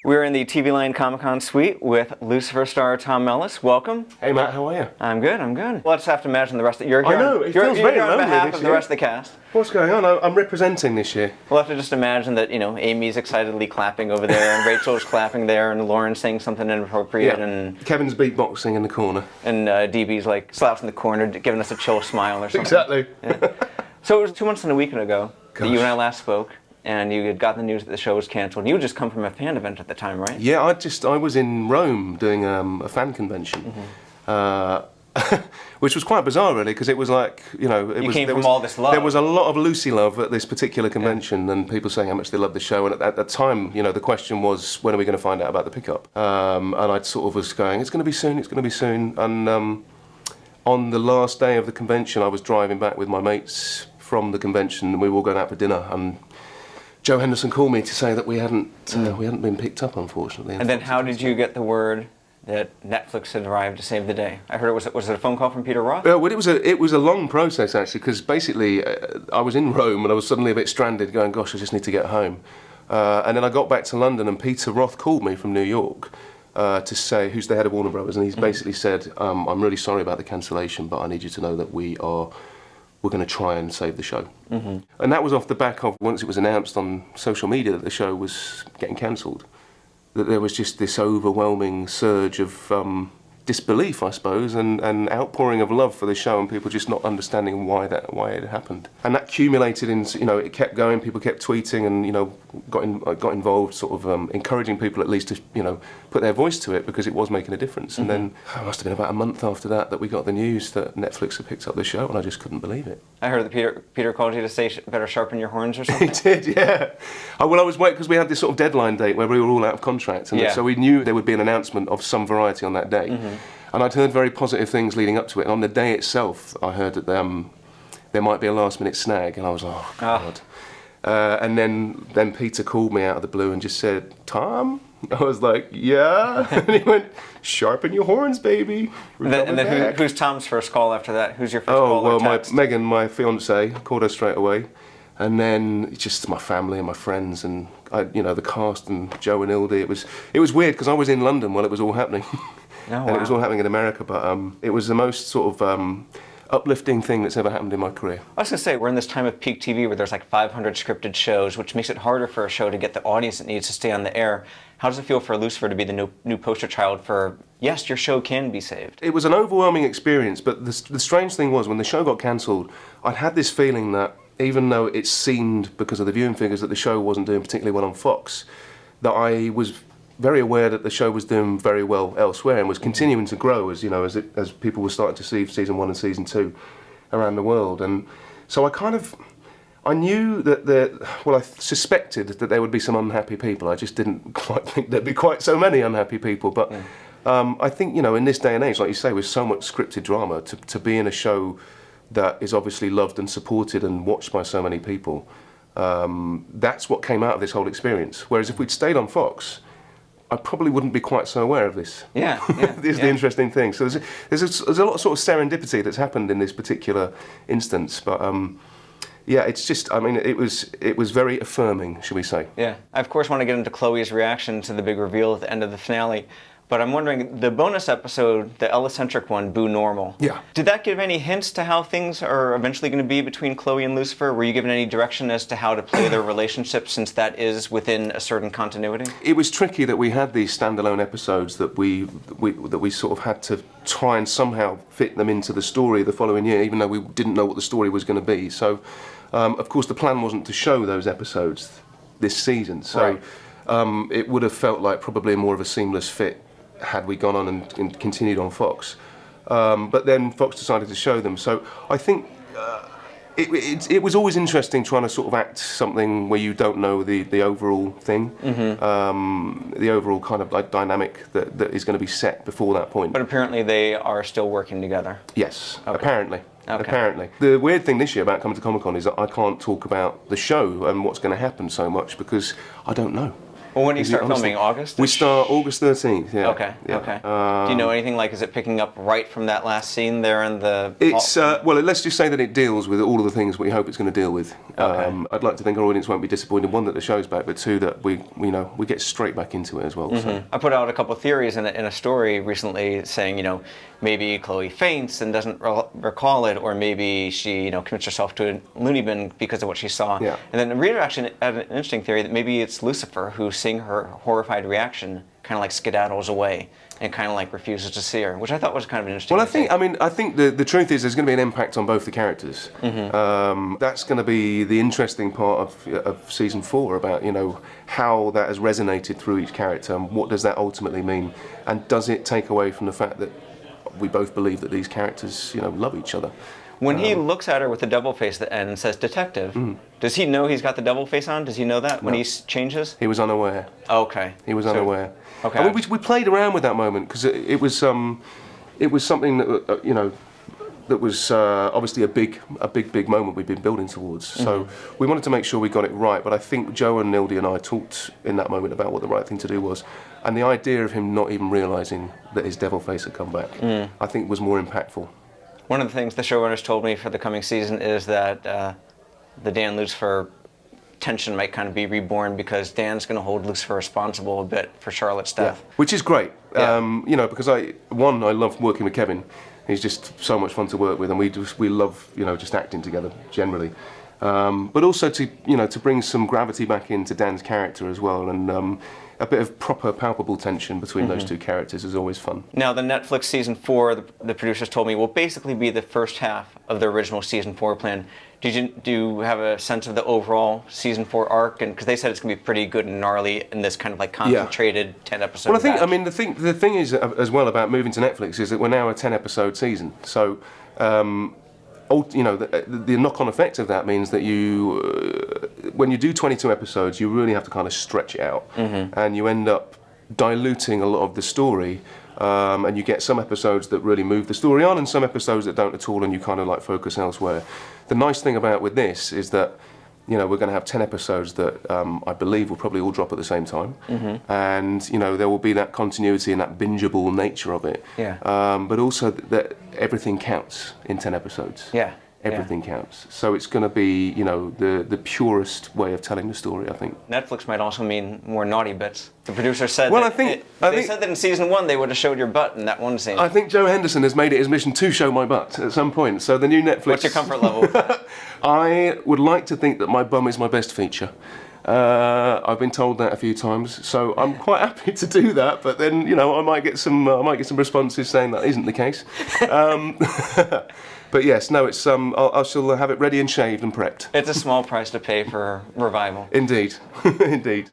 We're in the TVLine Comic-Con suite with Lucifer star Tom Ellis. Welcome. Hey Matt, how are you? I'm good, I'm good. We'll just have to imagine the rest of you're here. I know, it feels you're very on lonely behalf this of the year. rest of the cast. What's going on? I'm representing this year. We'll have to just imagine that, Amy's excitedly clapping over there, and Rachel's clapping there, and Lauren's saying something inappropriate, and Kevin's beatboxing in the corner. And DB's like slouched in the corner, giving us a chill smile or something. Exactly. Yeah. So it was 2 months and a week ago that you Gosh. and I last spoke, and you had gotten the news that the show was canceled. You had just come from a fan event at the time, right? Yeah, I was in Rome doing a fan convention, which was quite bizarre really, because it was like, all this love. There was a lot of Lucy love at this particular convention, and people saying how much they loved the show. And at the time, the question was, when are we going to find out about the pickup? And I sort of was going, it's going to be soon, it's going to be soon. And on the last day of the convention, I was driving back with my mates from the convention, and we were all going out for dinner. And Joe Henderson called me to say that we hadn't been picked up, unfortunately. And then how did you get the word that Netflix had arrived to save the day? I heard was it a phone call from Peter Roth? Well, it was a long process actually, because basically I was in Rome and I was suddenly a bit stranded, going, gosh, I just need to get home. And then I got back to London, and Peter Roth called me from New York to say, who's the head of Warner Brothers, and he's basically said, I'm really sorry about the cancellation, but I need you to know that we're going to try and save the show. And that was off the back of, once it was announced on social media that the show was getting cancelled, that there was just this overwhelming surge of disbelief, I suppose, and outpouring of love for the show, and people just not understanding why it happened. And that accumulated in, it kept going, people kept tweeting and, got involved, sort of encouraging people at least to, put their voice to it, because it was making a difference. And then it must have been about a month after that we got the news that Netflix had picked up the show, and I just couldn't believe it. I heard that Peter called you to say better sharpen your horns or something. He did, yeah. I was waiting, because we had this sort of deadline date where we were all out of contract, and so we knew there would be an announcement of some variety on that day. And I'd heard very positive things leading up to it, and on the day itself I heard that there might be a last minute snag, and I was like, oh God. And then Peter called me out of the blue and just said, Tom? I was like, yeah. And he went, sharpen your horns, baby. And then who's Tom's first call after that? Who's your first call? Oh, well, Megan, my fiance, called her straight away. And then just my family and my friends and the cast and Joe and Ildy. It was weird, because I was in London while it was all happening. Oh, wow. And it was all happening in America, but it was the most sort of uplifting thing that's ever happened in my career. I was going to say, we're in this time of peak TV where there's like 500 scripted shows, which makes it harder for a show to get the audience it needs to stay on the air. How does it feel for Lucifer to be the new poster child for, yes, your show can be saved? It was an overwhelming experience, but the strange thing was, when the show got cancelled, I'd had this feeling that even though it seemed, because of the viewing figures, that the show wasn't doing particularly well on Fox, that I was very aware that the show was doing very well elsewhere and was continuing to grow as people were starting to see season 1 and season 2 around the world. And so I knew that I suspected that there would be some unhappy people. I just didn't quite think there'd be quite so many unhappy people. But I think, in this day and age, like you say, with so much scripted drama, to be in a show that is obviously loved and supported and watched by so many people, that's what came out of this whole experience. Whereas if we'd stayed on Fox, I probably wouldn't be quite so aware of this. Yeah. This is the interesting thing. So there's a lot of sort of serendipity that's happened in this particular instance. But it's just, it was very affirming, shall we say. Yeah. I, of course, want to get into Chloe's reaction to the big reveal at the end of the finale. But I'm wondering, the bonus episode, the Ellis-centric one, Boo Normal. Yeah. Did that give any hints to how things are eventually going to be between Chloe and Lucifer? Were you given any direction as to how to play their relationship, since that is within a certain continuity? It was tricky that we had these standalone episodes that we sort of had to try and somehow fit them into the story the following year, even though we didn't know what the story was going to be. So, of course, the plan wasn't to show those episodes this season. So it would have felt like probably more of a seamless fit had we gone on and continued on Fox. But then Fox decided to show them. So I think it was always interesting trying to sort of act something where you don't know the overall thing, the overall kind of like dynamic that is going to be set before that point. But apparently they are still working together. Yes, okay. Apparently. Okay. Apparently. The weird thing this year about coming to Comic-Con is that I can't talk about the show and what's going to happen so much, because I don't know. Well, when do you Is it start honestly- filming? August? We start August 13th. Yeah. Okay. Yeah. Okay. Do you know anything like? Is it picking up right from that last scene there in the? It's well, let's just say that it deals with all of the things we hope it's going to deal with. Okay. I'd like to think our audience won't be disappointed. One, that the show's back, but two, that we get straight back into it as well. So. I put out a couple of theories in a story recently saying, maybe Chloe faints and doesn't recall it, or maybe she, commits herself to a loony bin because of what she saw. Yeah. And then the reader actually had an interesting theory that maybe it's Lucifer who, seeing her horrified reaction, kind of like skedaddles away and kind of like refuses to see her, which I thought was kind of an interesting. Well, I think the truth is there's going to be an impact on both the characters. That's going to be the interesting part of season 4, about how that has resonated through each character, and what does that ultimately mean, and does it take away from the fact that we both believe that these characters love each other. When he looks at her with the devil face at the end and says "detective," does he know he's got the devil face on? Does he know that when he changes? He was unaware. Okay. He was unaware. Okay. I mean, we played around with that moment because it was something that that was obviously a big moment we've been building towards. So we wanted to make sure we got it right. But I think Joe and Nildy and I talked in that moment about what the right thing to do was, and the idea of him not even realising that his devil face had come back, I think was more impactful. One of the things the showrunners told me for the coming season is that the Dan Lucifer tension might kind of be reborn, because Dan's going to hold Lucifer responsible a bit for Charlotte's death. Yeah. Which is great, Yeah. Because I love working with Kevin. He's just so much fun to work with, and we love just acting together generally. But also to bring some gravity back into Dan's character as well, and a bit of proper palpable tension between those two characters is always fun. Now, the Netflix season 4, the producers told me, will basically be the first half of the original season 4 plan. Do you have a sense of the overall season 4 arc? And because they said it's going to be pretty good and gnarly in this kind of like concentrated 10 episode. Well, batch. I mean, the thing is as well about moving to Netflix is that we're now a 10 episode season. So, the knock-on effect of that means that when you do 22 episodes, you really have to kind of stretch it out, and you end up diluting a lot of the story. And you get some episodes that really move the story on, and some episodes that don't at all, and you kind of like focus elsewhere. The nice thing about with this is that we're going to have 10 episodes that I believe will probably all drop at the same time, and there will be that continuity and that bingeable nature of it. Yeah. But also that everything counts in 10 episodes. Yeah. Everything counts. So it's going to be, the purest way of telling the story, I think. Netflix might also mean more naughty bits. The producer said Well, that I think said that in season 1 they would have showed your butt in that one scene. I think Joe Henderson has made it his mission to show my butt at some point. So the new Netflix... What's your comfort level with that? I would like to think that my bum is my best feature. I've been told that a few times, so I'm quite happy to do that. But then, I might get some responses saying that isn't the case. But yes, no, it's I shall have it ready and shaved and prepped. It's a small price to pay for revival. Indeed, indeed.